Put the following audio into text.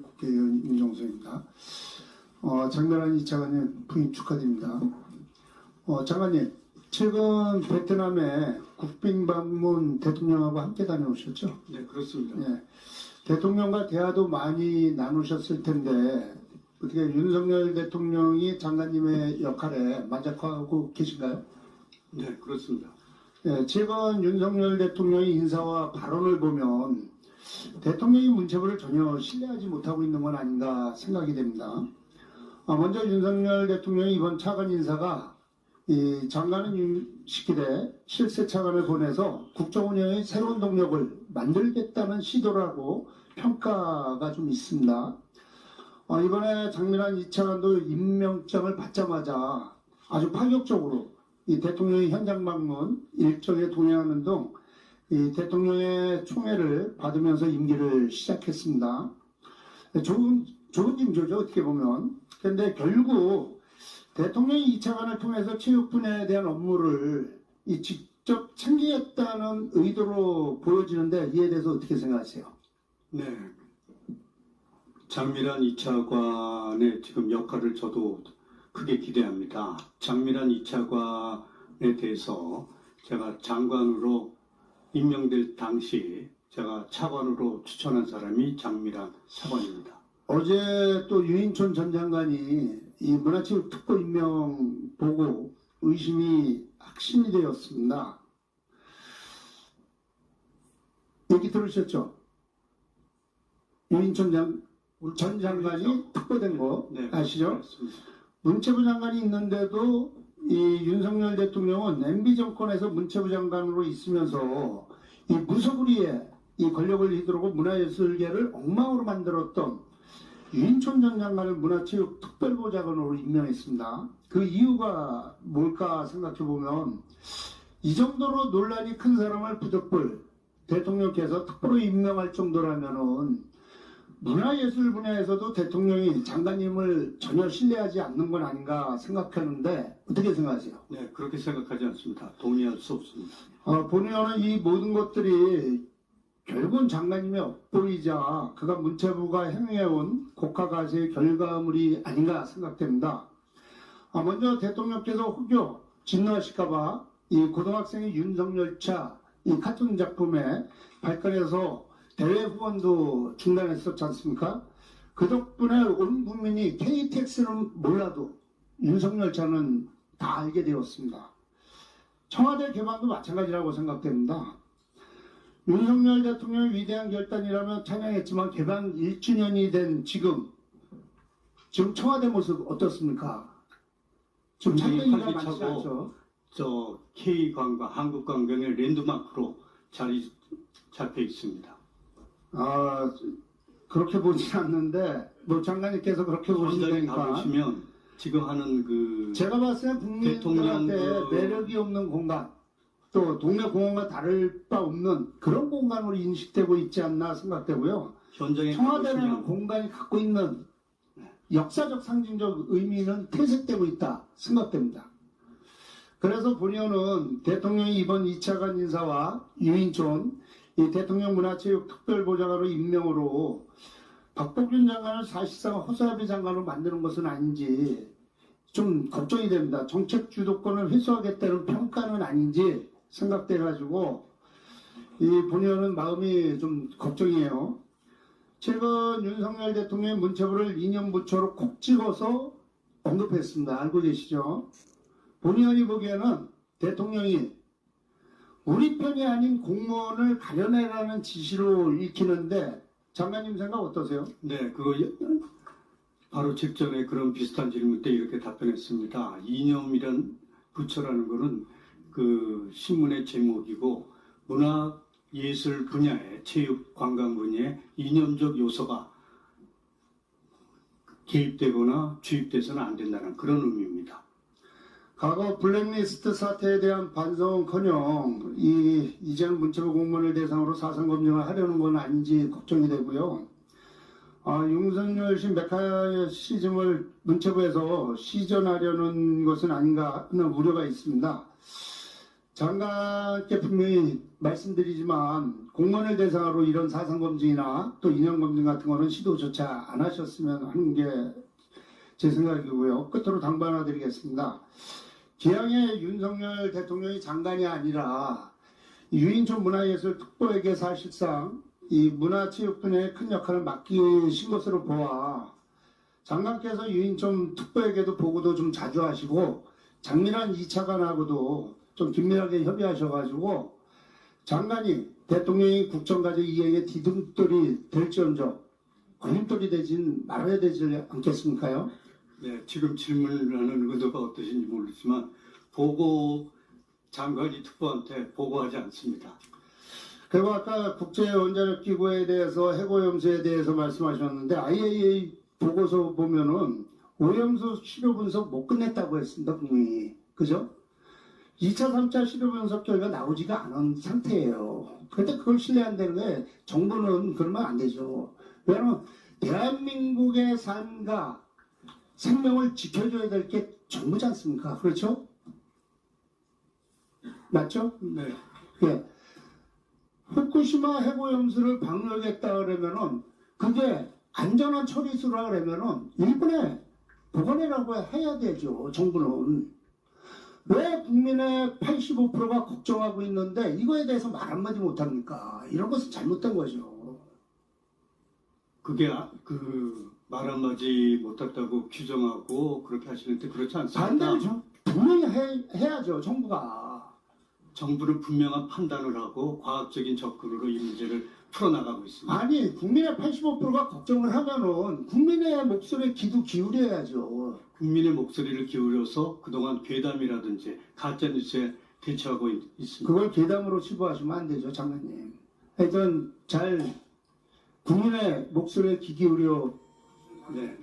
국회의원 임종수입니다. 장면한 이차관님 부임 축하드립니다. 장관님, 최근 베트남에 국빈 방문 대통령하고 함께 다녀오셨죠? 네, 그렇습니다. 네. 대통령과 대화도 많이 나누셨을 텐데 어떻게 윤석열 대통령이 장관님의 역할에 만족하고 계신가요? 네, 그렇습니다. 네, 최근 윤석열 대통령의 인사와 발언을 보면 대통령이 문체부를 전혀 신뢰하지 못하고 있는 건 아닌가 생각이 됩니다. 먼저 윤석열 대통령이 이번 차관 인사가 이 장관은 시키되 실세 차관을 보내서 국정 운영의 새로운 동력을 만들겠다는 시도라고 평가가 좀 있습니다. 이번에 장면한 이 차관도 임명장을 받자마자 아주 파격적으로 이 대통령의 현장 방문 일정에 동행하는 등 이 대통령의 총애를 받으면서 임기를 시작했습니다. 좋은 징조죠, 어떻게 보면. 그런데 결국 대통령이 2차관을 통해서 체육 분야에 대한 업무를 직접 챙기겠다는 의도로 보여지는데 이에 대해서 어떻게 생각하세요? 네, 장미란 2차관의 지금 역할을 저도 크게 기대합니다. 장미란 2차관에 대해서 제가 장관으로 임명될 당시 제가 차관으로 추천한 사람이 장미란 차관입니다. 어제 또 유인촌 전 장관이 이 문화체육 특보 임명 보고 의심이 확신이 되었습니다. 얘기 들으셨죠? 유인촌 전 장관이 특보된 거 네, 아시죠? 그렇습니다. 문체부 장관이 있는데도 이 윤석열 대통령은 MB 정권에서 문체부 장관으로 있으면서 이 무소불위에 이 권력을 휘두르고 문화예술계를 엉망으로 만들었던 유인촌 전 장관을 문화체육 특별보좌관으로 임명했습니다. 그 이유가 뭘까 생각해보면 이 정도로 논란이 큰 사람을 부득불 대통령께서 특보로 임명할 정도라면은 문화예술 분야에서도 대통령이 장관님을 전혀 신뢰하지 않는 건 아닌가 생각하는데 어떻게 생각하세요? 네, 그렇게 생각하지 않습니다. 동의할 수 없습니다. 본의원은 이 모든 것들이 결국은 장관님의 업보이자 그가 문체부가 행해온 국가가세의 결과물이 아닌가 생각됩니다. 먼저 대통령께서 혹여 진노하실까봐 이 고등학생의 윤석열차 이 카툰 작품에 발간해서 대외 후원도 중단했었지 않습니까? 그 덕분에 온 국민이 KTX는 몰라도 윤석열차는 다 알게 되었습니다. 청와대 개방도 마찬가지라고 생각됩니다. 윤석열 대통령의 위대한 결단이라면 찬양했지만 개방 1주년이 된 지금 청와대 모습 어떻습니까? 좀 찬양이가 많지 않죠? 저 K관광, 한국관광의 랜드마크로 자리 잡혀 있습니다. 그렇게 보진 않는데 뭐 장관님께서 그렇게 보시니까 가보시면 지금 하는 그 제가 봤을 때 국민들한테 매력이 없는 공간 또 동네 공원과 다를 바 없는 그런 공간으로 인식되고 있지 않나 생각되고요. 현장에 청와대라는 공간이 갖고 있는 역사적 상징적 의미는 퇴색되고 있다 생각됩니다. 그래서 본의원은 대통령이 이번 2차관 인사와 유인촌 이 대통령 문화체육 특별보좌관으로 임명으로 박복균 장관을 사실상 허수아비 장관으로 만드는 것은 아닌지 좀 걱정이 됩니다. 정책 주도권을 회수하겠다는 평가는 아닌지 생각돼가지고 이 본의원은 마음이 좀 걱정이에요. 최근 윤석열 대통령의 문체부를 2년 부처로 콕 찍어서 언급했습니다. 알고 계시죠? 본의원이 보기에는 대통령이 우리 편이 아닌 공무원을 가려내라는 지시로 읽히는데 장관님 생각 어떠세요? 네, 그거 바로 직전에 그런 비슷한 질문 때 이렇게 답변했습니다. 이념이란 부처라는 것은 그 신문의 제목이고 문화 예술 분야에 체육 관광 분야에 이념적 요소가 개입되거나 주입돼서는 안 된다는 그런 의미입니다. 과거 블랙리스트 사태에 대한 반성은커녕 이제는 문체부 공무원을 대상으로 사상 검증을 하려는 건 아닌지 걱정이 되고요. 윤석열 씨 메카시즘을 문체부에서 시전하려는 것은 아닌가 하는 우려가 있습니다. 장관께 분명히 말씀드리지만 공무원을 대상으로 이런 사상검증이나 또 인연검증 같은 거는 시도조차 안 하셨으면 하는 게 제 생각이고요. 끝으로 당부 하나 드리겠습니다. 기왕에 윤석열 대통령이 장관이 아니라 유인촌 문화예술특보에게 사실상 이 문화체육분야에 큰 역할을 맡기신 것으로 보아 장관께서 유인촌 특보에게도 보고도 좀 자주 하시고 장민환 2차관하고도 좀 긴밀하게 협의하셔가지고 장관이 대통령이 국정과제 이행에 디딤돌이 될지언정 걸림돌이 되진 말아야 되지 않겠습니까요? 네, 지금 질문을 하는 의도가 어떠신지 모르지만 보고 장관이 특보한테 보고하지 않습니다. 그리고 아까 국제원자력기구에 대해서 해고염수에 대해서 말씀하셨는데 IAEA 보고서 보면은 오염수 시료 분석 못 끝냈다고 했습니다. 분명히. 그죠? 2차, 3차 시료 분석 결과 나오지가 않은 상태예요. 그런데 그걸 신뢰한다는 게 정부는 그러면 안 되죠. 왜냐하면 대한민국의 삶과 생명을 지켜줘야 될 게 정부지 않습니까? 그렇죠? 맞죠? 네, 예. 후쿠시마 해고염수를 방류하겠다 그러면은 그게 안전한 처리수라 그러면은 일본에 보관해라고 해야 되죠. 정부는. 왜 국민의 85%가 걱정하고 있는데 이거에 대해서 말 한마디 못합니까? 이런 것은 잘못된 거죠. 그게 말 한마디 못했다고 규정하고 그렇게 하시는데 그렇지 않습니다. 반대로 분명히 해야죠. 정부가. 정부는 분명한 판단을 하고 과학적인 접근으로 이 문제를 풀어나가고 있습니다. 아니 국민의 85%가 걱정을 하면은 국민의 목소리에 귀도 기울여야죠. 국민의 목소리를 기울여서 그동안 괴담이라든지 가짜뉴스에 대처하고 있습니다. 그걸 괴담으로 치부하시면 안 되죠, 장관님. 하여튼 잘 국민의 목소리에 귀 기울여 네.